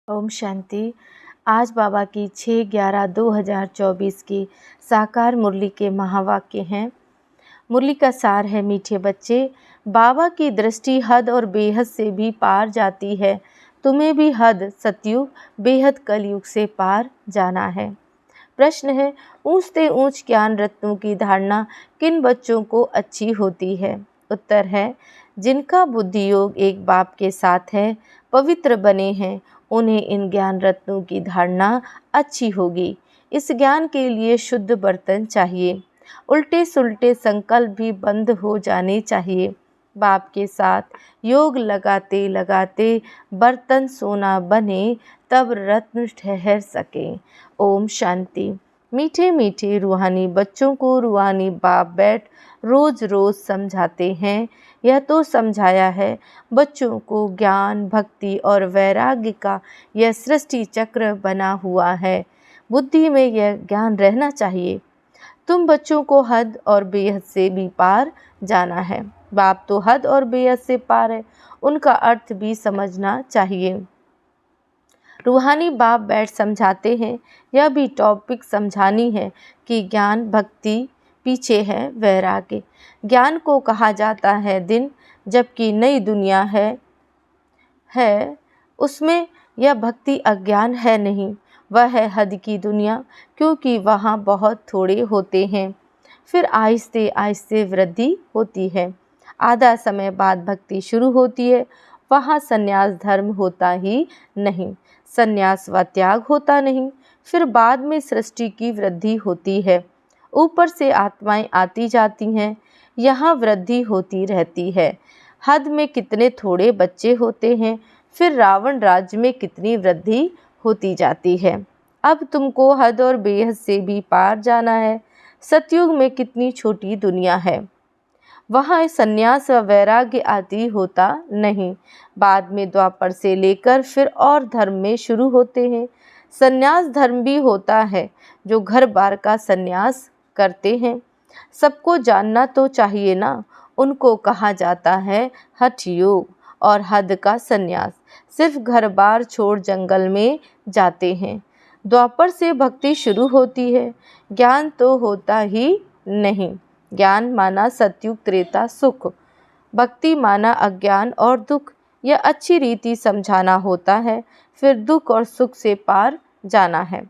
ओम शांति। आज बाबा की 6/11/2024 की साकार मुरली के महावाक्य हैं। मुरली का सार है, मीठे बच्चे, बाबा की दृष्टि हद और बेहद से भी पार जाती है। तुम्हें भी हद सतयुग बेहद कलयुग से पार जाना है। प्रश्न है, ऊंच से ऊंच ज्ञान रत्नों की धारणा किन बच्चों को अच्छी होती है? उत्तर है, जिनका बुद्धि योग एक बाप के साथ है, पवित्र बने हैं, उन्हें इन ज्ञान रत्नों की धारणा अच्छी होगी। इस ज्ञान के लिए शुद्ध बर्तन चाहिए, उल्टे सुल्टे संकल्प भी बंद हो जाने चाहिए। बाप के साथ योग लगाते लगाते बर्तन सोना बने, तब रत्न ठहर सके। ओम शांति। मीठे मीठे रूहानी बच्चों को रूहानी बाप बैठ रोज रोज समझाते हैं। यह तो समझाया है, बच्चों को ज्ञान भक्ति और वैराग्य का यह सृष्टि चक्र बना हुआ है। बुद्धि में यह ज्ञान रहना चाहिए। तुम बच्चों को हद और बेहद से भी पार जाना है। बाप तो हद और बेहद से पार है, उनका अर्थ भी समझना चाहिए। रूहानी बाप बैठ समझाते हैं, यह भी टॉपिक समझानी है कि ज्ञान भक्ति पीछे है वैराग्य। ज्ञान को कहा जाता है दिन, जबकि नई दुनिया है उसमें यह भक्ति अज्ञान है नहीं, वह है हद की दुनिया, क्योंकि वहाँ बहुत थोड़े होते हैं। फिर आहिस्ते आहिस्ते वृद्धि होती है। आधा समय बाद भक्ति शुरू होती है। वहाँ संन्यास धर्म होता ही नहीं, संन्यास व त्याग होता नहीं। फिर बाद में सृष्टि की वृद्धि होती है। ऊपर से आत्माएं आती जाती हैं, यहाँ वृद्धि होती रहती है। हद में कितने थोड़े बच्चे होते हैं, फिर रावण राज्य में कितनी वृद्धि होती जाती है। अब तुमको हद और बेहद से भी पार जाना है। सतयुग में कितनी छोटी दुनिया है, वहाँ संन्यास व वैराग्य आदि होता नहीं। बाद में द्वापर से लेकर फिर और धर्म में शुरू होते हैं। संन्यास धर्म भी होता है, जो घर बार का संन्यास करते हैं। सबको जानना तो चाहिए ना, उनको कहा जाता है हठ योग और हद का संन्यास। सिर्फ घर बार छोड़ जंगल में जाते हैं। द्वापर से भक्ति शुरू होती है। ज्ञान तो होता ही नहीं। ज्ञान माना सतयुग त्रेता सुख, भक्ति माना अज्ञान और दुख। यह अच्छी रीति समझाना होता है। फिर दुख और सुख से पार जाना है।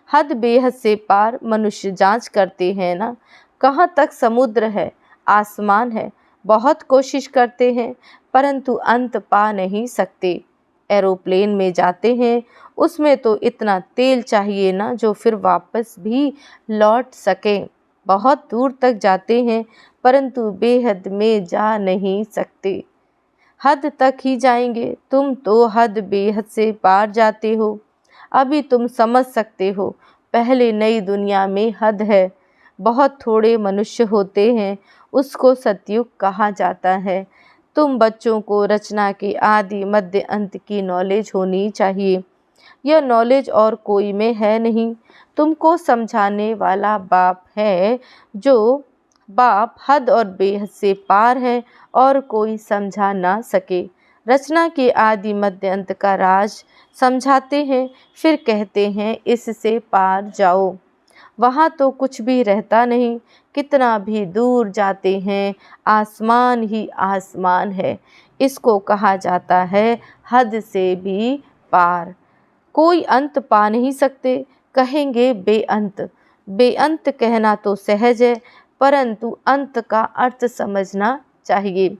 हद बेहद से पार मनुष्य जांच करते हैं ना, कहाँ तक समुद्र है, आसमान है। बहुत कोशिश करते हैं, परंतु अंत पा नहीं सकते। एरोप्लेन में जाते हैं, उसमें तो इतना तेल चाहिए ना, जो फिर वापस भी लौट सके। बहुत दूर तक जाते हैं, परंतु बेहद में जा नहीं सकते। हद तक ही जाएंगे। तुम तो हद बेहद से पार जाते हो। अभी तुम समझ सकते हो, पहले नई दुनिया में हद है, बहुत थोड़े मनुष्य होते हैं, उसको सतयुग कहा जाता है। तुम बच्चों को रचना के आदि मध्य अंत की नॉलेज होनी चाहिए। यह नॉलेज और कोई में है नहीं, तुमको समझाने वाला बाप है। जो बाप हद और बेहद से पार है और कोई समझा ना सके। रचना के आदि मध्य अंत का राज समझाते हैं, फिर कहते हैं इससे पार जाओ। वहाँ तो कुछ भी रहता नहीं। कितना भी दूर जाते हैं, आसमान ही आसमान है। इसको कहा जाता है हद से भी पार। कोई अंत पा नहीं सकते, कहेंगे बेअंत। बेअंत कहना तो सहज है, परंतु अंत का अर्थ समझना चाहिए।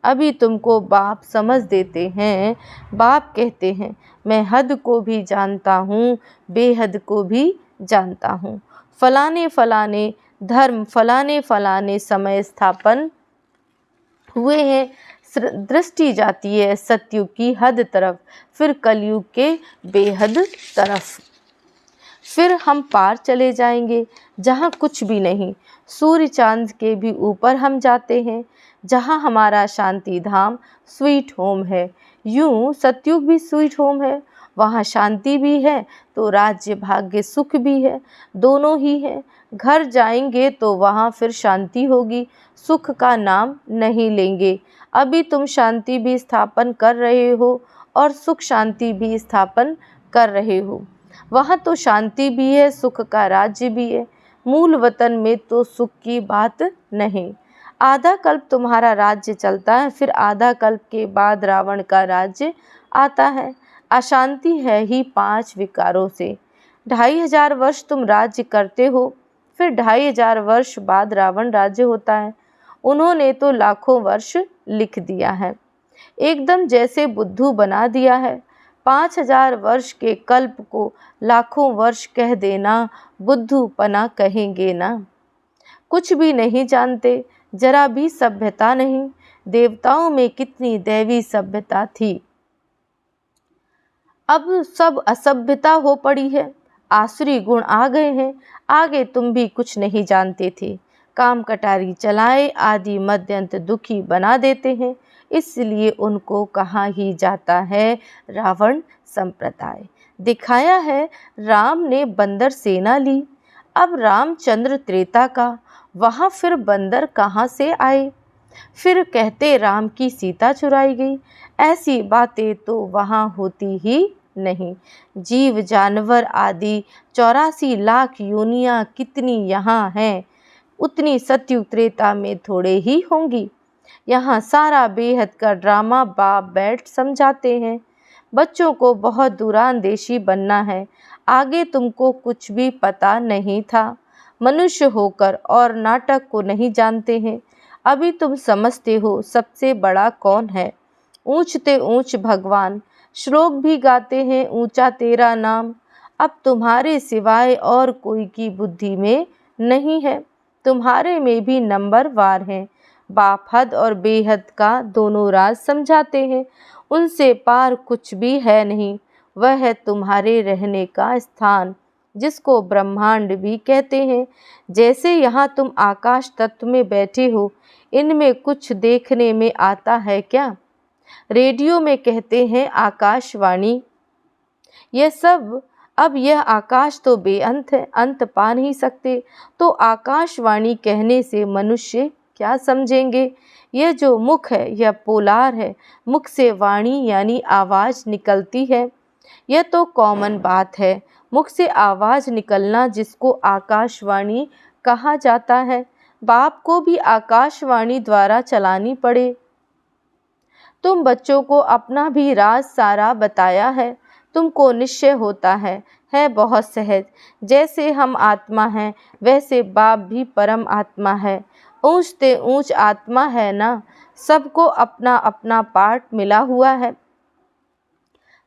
अभी तुमको बाप समझ देते हैं। बाप कहते हैं, मैं हद को भी जानता हूँ, बेहद को भी जानता हूँ। फलाने फलाने धर्म फलाने फलाने समय स्थापन हुए हैं। दृष्टि जाती है सतयुग की हद तरफ, फिर कलयुग के बेहद तरफ। फिर हम पार चले जाएंगे, जहाँ कुछ भी नहीं। सूर्य चांद के भी ऊपर हम जाते हैं, जहाँ हमारा शांति धाम स्वीट होम है। यूँ सतयुग भी स्वीट होम है, वहाँ शांति भी है तो राज्य भाग्य सुख भी है, दोनों ही है। घर जाएंगे तो वहाँ फिर शांति होगी, सुख का नाम नहीं लेंगे। अभी तुम शांति भी स्थापन कर रहे हो और सुख शांति भी स्थापन कर रहे हो। वहाँ तो शांति भी है, सुख का राज्य भी है। मूल वतन में तो सुख की बात नहीं। आधा कल्प तुम्हारा राज्य चलता है, फिर आधा कल्प के बाद रावण का राज्य आता है। अशांति है ही 5 विकारों से। 2500 वर्ष तुम राज्य करते हो, फिर 2500 वर्ष बाद रावण राज्य होता है। उन्होंने तो लाखों वर्ष लिख दिया है, एकदम जैसे बुद्धू बना दिया है। 5000 वर्ष के कल्प को लाखों वर्ष कह देना, बुद्धू पना कहेंगे ना। कुछ भी नहीं जानते, जरा भी सभ्यता नहीं। देवताओं में कितनी दैवी सभ्यता थी, अब सब असभ्यता हो पड़ी है। आसुरी गुण आ गए हैं। आगे तुम भी कुछ नहीं जानते थे। काम कटारी चलाए आदि मध्यंत दुखी बना देते हैं, इसलिए उनको कहा ही जाता है रावण संप्रदाय। दिखाया है राम ने बंदर सेना ली। अब रामचंद्र त्रेता का, वहाँ फिर बंदर कहाँ से आए। फिर कहते राम की सीता चुराई गई। ऐसी बातें तो वहाँ होती ही नहीं। जीव जानवर आदि 84 लाख योनियाँ कितनी यहाँ हैं, उतनी सतयुग त्रेता में थोड़े ही होंगी। यहाँ सारा बेहद का ड्रामा बाप बैठ समझाते हैं। बच्चों को बहुत दूरांदेशी बनना है। आगे तुमको कुछ भी पता नहीं था, मनुष्य होकर और नाटक को नहीं जानते हैं। अभी तुम समझते हो सबसे बड़ा कौन है। ऊंचते ऊंच भगवान, श्लोक भी गाते हैं ऊंचा तेरा नाम। अब तुम्हारे सिवाय और कोई की बुद्धि में नहीं है, तुम्हारे में भी नंबर वार हैं। बाप हद और बेहद का दोनों राज समझाते हैं, उनसे पार कुछ भी है नहीं। वह है तुम्हारे रहने का स्थान, जिसको ब्रह्मांड भी कहते हैं। जैसे यहाँ तुम आकाश तत्व में बैठे हो, इनमें कुछ देखने में आता है क्या। रेडियो में कहते हैं आकाशवाणी, यह सब। अब यह आकाश तो बेअंत है, अंत पा नहीं सकते, तो आकाशवाणी कहने से मनुष्य क्या समझेंगे। यह जो मुख है यह पोलार है, मुख से वाणी यानी आवाज़ निकलती है। यह तो कॉमन बात है, मुख से आवाज़ निकलना, जिसको आकाशवाणी कहा जाता है। बाप को भी आकाशवाणी द्वारा चलानी पड़े। तुम बच्चों को अपना भी राज सारा बताया है, तुमको निश्चय होता है बहुत सहज। जैसे हम आत्मा हैं, वैसे बाप भी परम आत्मा है। ऊंचते ऊंच आत्मा है ना, सबको अपना अपना पार्ट मिला हुआ है।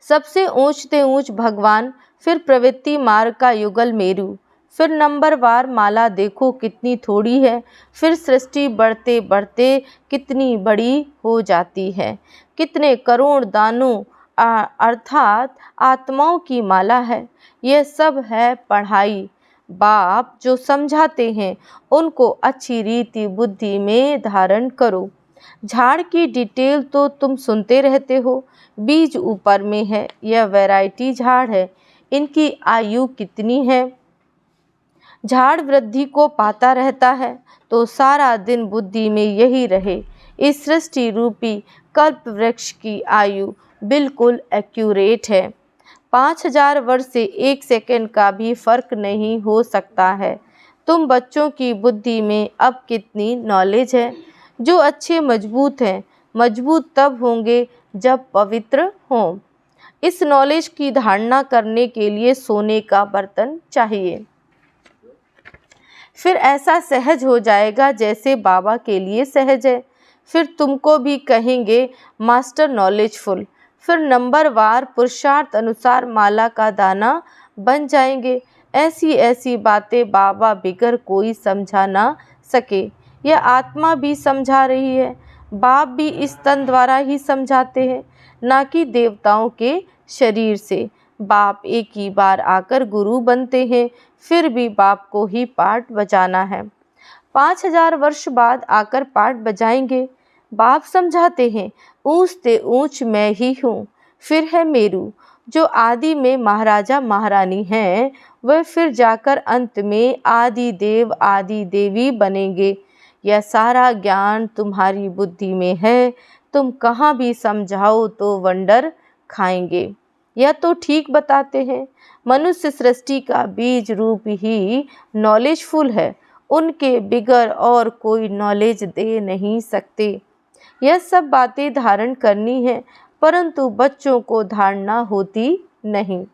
सबसे ऊंचते ऊंच भगवान, फिर प्रवृत्ति मार्ग का युगल मेरू, फिर नंबरवार माला देखो कितनी थोड़ी है, फिर सृष्टि बढ़ते बढ़ते कितनी बड़ी हो जाती है। कितने करोड़ दानों अर्थात आत्माओं की माला है। यह सब है पढ़ाई। बाप जो समझाते हैं उनको अच्छी रीति बुद्धि में धारण करो। झाड़ की डिटेल तो तुम सुनते रहते हो। बीज ऊपर में है, यह वैरायटी झाड़ है। इनकी आयु कितनी है। झाड़ वृद्धि को पाता रहता है, तो सारा दिन बुद्धि में यही रहे। इस सृष्टि रूपी कल्प वृक्ष की आयु बिल्कुल एक्यूरेट है। 5000 वर्ष से 1 सेकंड का भी फर्क नहीं हो सकता है। तुम बच्चों की बुद्धि में अब कितनी नॉलेज है। जो अच्छे मजबूत हैं, मजबूत तब होंगे जब पवित्र हों। इस नॉलेज की धारणा करने के लिए सोने का बर्तन चाहिए, फिर ऐसा सहज हो जाएगा जैसे बाबा के लिए सहज है। फिर तुमको भी कहेंगे मास्टर नॉलेजफुल। फिर नंबरवार पुरुषार्थ अनुसार माला का दाना बन जाएंगे। ऐसी ऐसी बातें बाबा बिगर कोई समझा ना सके। यह आत्मा भी समझा रही है। बाप भी इस तन द्वारा ही समझाते हैं, ना कि देवताओं के शरीर से। बाप एक ही बार आकर गुरु बनते हैं, फिर भी बाप को ही पाठ बजाना है। 5000 वर्ष बाद आकर पाठ बजाएंगे। बाप समझाते हैं ऊंचते ऊंच मैं ही हूँ। फिर है मेरू, जो आदि में महाराजा महारानी हैं, वह फिर जाकर अंत में आदि देव आदि देवी बनेंगे। यह सारा ज्ञान तुम्हारी बुद्धि में है, तुम कहाँ भी समझाओ तो वंडर खाएंगे। यह तो ठीक बताते हैं। मनुष्य सृष्टि का बीज रूप ही नॉलेजफुल है, उनके बिगर और कोई नॉलेज दे नहीं सकते। यह सब बातें धारण करनी है, परंतु बच्चों को धारणा होती नहीं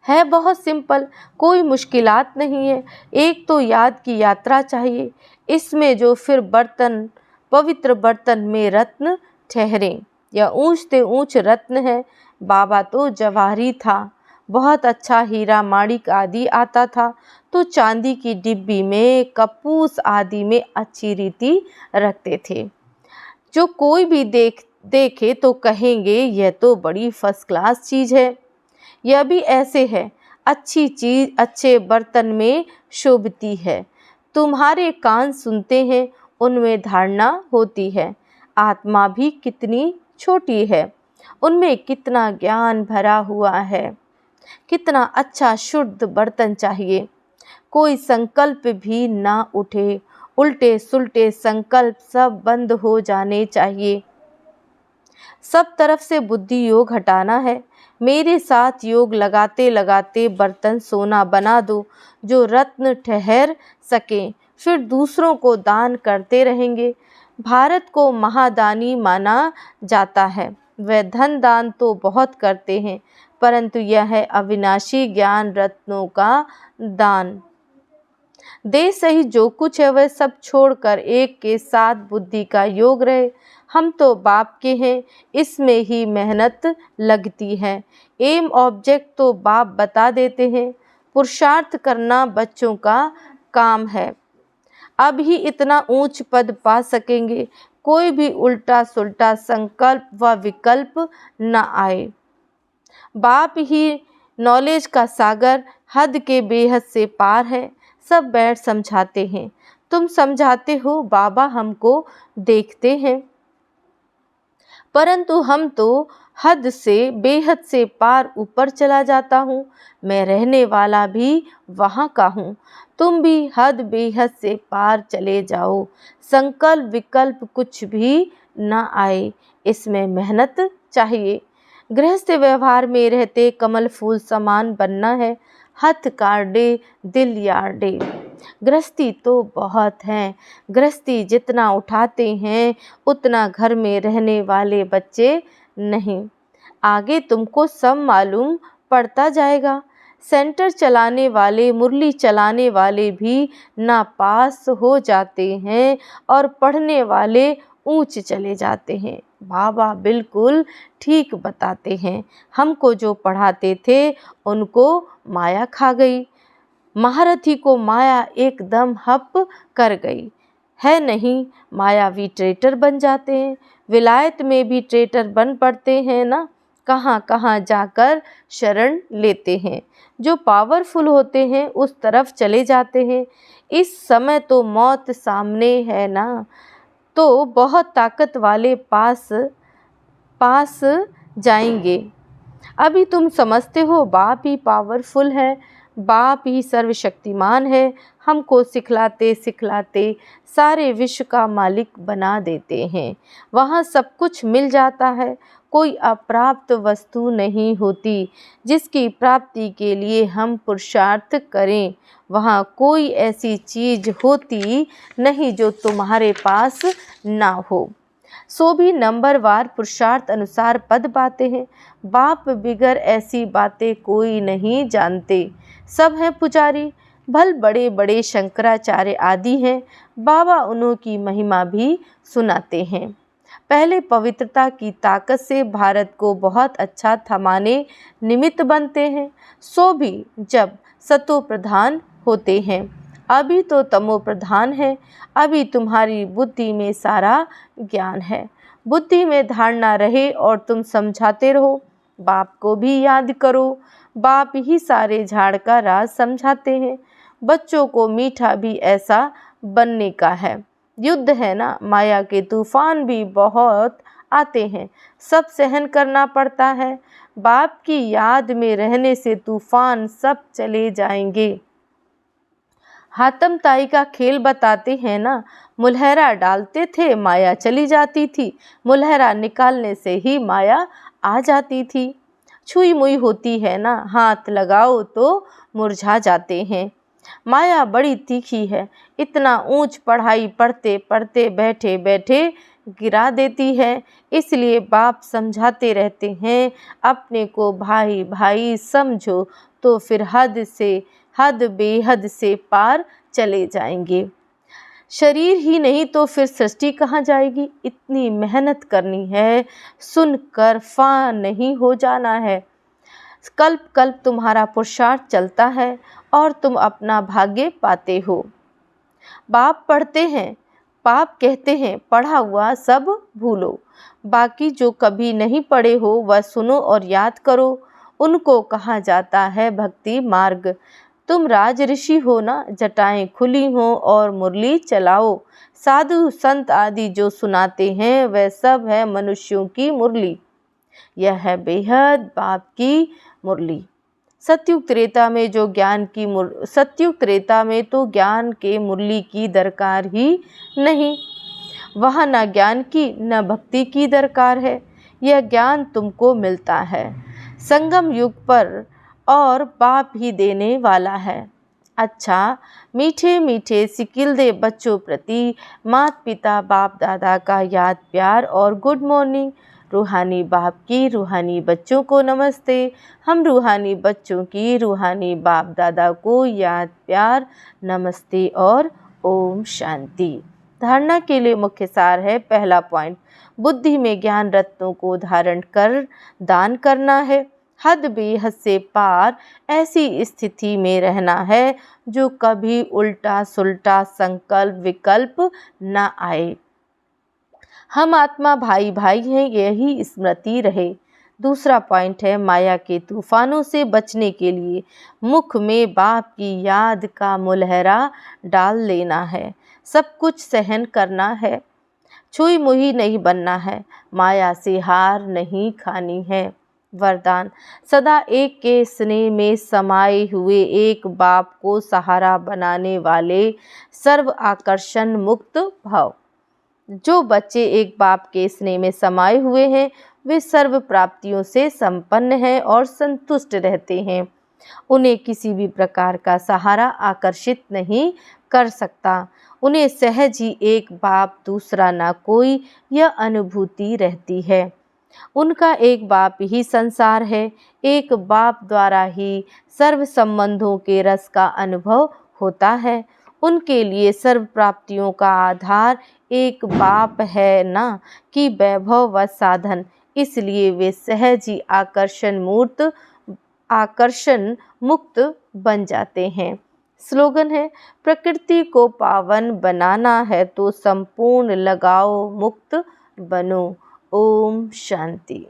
है। बहुत सिंपल, कोई मुश्किलात नहीं है। एक तो याद की यात्रा चाहिए, इसमें जो फिर बर्तन, पवित्र बर्तन में रत्न ठहरे। यह ऊंच से ऊंच रत्न है। बाबा तो जवाहरी था, बहुत अच्छा हीरा माणिक आदि आता था, तो चांदी की डिब्बी में, कपूस आदि में अच्छी रीति रखते थे। जो कोई भी देखे तो कहेंगे यह तो बड़ी फर्स्ट क्लास चीज़ है। यह भी ऐसे है, अच्छी चीज़ अच्छे बर्तन में शोभती है। तुम्हारे कान सुनते हैं, उनमें धारणा होती है। आत्मा भी कितनी छोटी है, उनमें कितना ज्ञान भरा हुआ है। कितना अच्छा शुद्ध बर्तन चाहिए, कोई संकल्प भी ना उठे। उल्टे सुल्टे संकल्प सब बंद हो जाने चाहिए। सब तरफ से बुद्धि योग हटाना है। मेरे साथ योग लगाते लगाते बर्तन सोना बना दो, जो रत्न ठहर सके, फिर दूसरों को दान करते रहेंगे। भारत को महादानी माना जाता है। वह धन दान तो बहुत करते हैं, परंतु यह है अविनाशी ज्ञान रत्नों का दान। दे सही जो कुछ है वह सब छोड़कर एक के साथ बुद्धि का योग रहे। हम तो बाप के हैं, इसमें ही मेहनत लगती है। एम ऑब्जेक्ट तो बाप बता देते हैं। पुरुषार्थ करना बच्चों का काम है। अब ही इतना ऊंच पद पा सकेंगे। कोई भी उल्टा सुल्टा संकल्प व विकल्प न आए। बाप ही नॉलेज का सागर, हद के बेहद से पार है। सब बैठ समझाते हैं। तुम समझाते हो, बाबा हमको देखते हैं, परंतु हम तो हद से बेहद से पार ऊपर चला जाता हूँ। मैं रहने वाला भी वहाँ का हूँ। तुम भी हद बेहद से पार चले जाओ। संकल्प विकल्प कुछ भी न आए, इसमें मेहनत चाहिए। गृहस्थ व्यवहार में रहते कमल फूल समान बनना है। हथ काटे दिल यार्डे। गृहस्थी तो बहुत हैं। गृहस्थी जितना उठाते हैं उतना घर में रहने वाले बच्चे नहीं। आगे तुमको सब मालूम पड़ता जाएगा। सेंटर चलाने वाले, मुरली चलाने वाले भी नापास हो जाते हैं और पढ़ने वाले ऊंच चले जाते हैं। बाबा बिल्कुल ठीक बताते हैं। हमको जो पढ़ाते थे उनको माया खा गई। महारथी को माया एकदम हप कर गई है। नहीं, मायावी ट्रेटर बन जाते हैं। विलायत में भी ट्रेटर बन पड़ते हैं ना, कहाँ कहाँ जाकर शरण लेते हैं। जो पावरफुल होते हैं उस तरफ चले जाते हैं। इस समय तो मौत सामने है ना, तो बहुत ताकत वाले पास जाएंगे। अभी तुम समझते हो बाप ही पावरफुल है, बाप ही सर्वशक्तिमान है। हमको सिखलाते सिखलाते सारे विश्व का मालिक बना देते हैं। वहाँ सब कुछ मिल जाता है। कोई अप्राप्त वस्तु नहीं होती जिसकी प्राप्ति के लिए हम पुरुषार्थ करें। वहाँ कोई ऐसी चीज़ होती नहीं जो तुम्हारे पास ना हो। सो भी नंबरवार पुरुषार्थ अनुसार पद पाते हैं। बाप बिगर ऐसी बातें कोई नहीं जानते। सब हैं पुजारी, भल बड़े बड़े शंकराचार्य आदि हैं। बाबा उन्हों की महिमा भी सुनाते हैं। पहले पवित्रता की ताकत से भारत को बहुत अच्छा थमाने निमित्त बनते हैं, सो भी जब सतो प्रधान होते हैं। अभी तो तमो प्रधान है। अभी तुम्हारी बुद्धि में सारा ज्ञान है। बुद्धि में धारणा रहे और तुम समझाते रहो। बाप को भी याद करो। बाप ही सारे झाड़ का राज समझाते हैं। बच्चों को मीठा भी ऐसा बनने का है। युद्ध है ना, माया के तूफान भी बहुत आते हैं, सब सहन करना पड़ता है। बाप की याद में रहने से तूफान सब चले जाएंगे। हातम ताई का खेल बताते हैं ना, मुलहरा डालते थे माया चली जाती थी, मुलहरा निकालने से ही माया आ जाती थी। छुई मुई होती है ना, हाथ लगाओ तो मुरझा जाते हैं। माया बड़ी तीखी है, इतना ऊंच पढ़ाई पढ़ते पढ़ते बैठे बैठे गिरा देती है। इसलिए बाप समझाते रहते हैं, अपने को भाई भाई समझो तो फिर हद बेहद से पार चले जाएंगे। शरीर ही नहीं तो फिर सृष्टि कहाँ जाएगी। इतनी मेहनत करनी है, सुनकर फा नहीं हो जाना है। कल्प कल्प तुम्हारा पुरुषार्थ चलता है और तुम अपना भाग्य पाते हो। बाप पढ़ते हैं, पाप कहते हैं पढ़ा हुआ सब भूलो। बाकी जो कभी नहीं पढ़े हो वह सुनो और याद करो, उनको कहा जाता है भक्ति मार्ग। तुम राज ऋषि हो ना, जटाएं खुली हो और मुरली चलाओ। साधु संत आदि जो सुनाते हैं वह सब है मनुष्यों की मुरली। यह है बेहद बाप की मुरली। सतयुग त्रेता में तो ज्ञान के मुरली की दरकार ही नहीं। वहाँ न ज्ञान की न भक्ति की दरकार है। यह ज्ञान तुमको मिलता है संगम युग पर और बाप ही देने वाला है। अच्छा, मीठे मीठे सिकिलदे बच्चों प्रति माता पिता बाप दादा का याद प्यार और गुड मॉर्निंग। रूहानी बाप की रूहानी बच्चों को नमस्ते। हम रूहानी बच्चों की रूहानी बाप दादा को याद प्यार नमस्ते और ओम शांति। धारणा के लिए मुख्य सार है। पहला पॉइंट, बुद्धि में ज्ञान रत्नों को धारण कर दान करना है। हद बेहद से पार ऐसी स्थिति में रहना है जो कभी उल्टा सुल्टा संकल्प विकल्प न आए। हम आत्मा भाई भाई हैं, यही स्मृति रहे। दूसरा पॉइंट है, माया के तूफानों से बचने के लिए मुख में बाप की याद का मुलहरा डाल लेना है। सब कुछ सहन करना है, छुई मुही नहीं बनना है, माया से हार नहीं खानी है। वरदान, सदा एक के स्नेह में समाये हुए एक बाप को सहारा बनाने वाले सर्व आकर्षण मुक्त भाव। जो बच्चे एक बाप के स्नेह में समाये हुए हैं वे सर्व प्राप्तियों से संपन्न हैं और संतुष्ट रहते हैं। उन्हें किसी भी प्रकार का सहारा आकर्षित नहीं कर सकता। उन्हें सहज ही एक बाप दूसरा ना कोई यह अनुभूति रहती है। उनका एक बाप ही संसार है। एक बाप द्वारा ही सर्व संबंधों के रस का अनुभव होता है। उनके लिए सर्व प्राप्तियों का आधार एक बाप है ना कि वैभव व साधन। इसलिए वे सहज ही आकर्षण मुक्त बन जाते हैं। स्लोगन है, प्रकृति को पावन बनाना है तो संपूर्ण लगाओ मुक्त बनो। ओम शांति।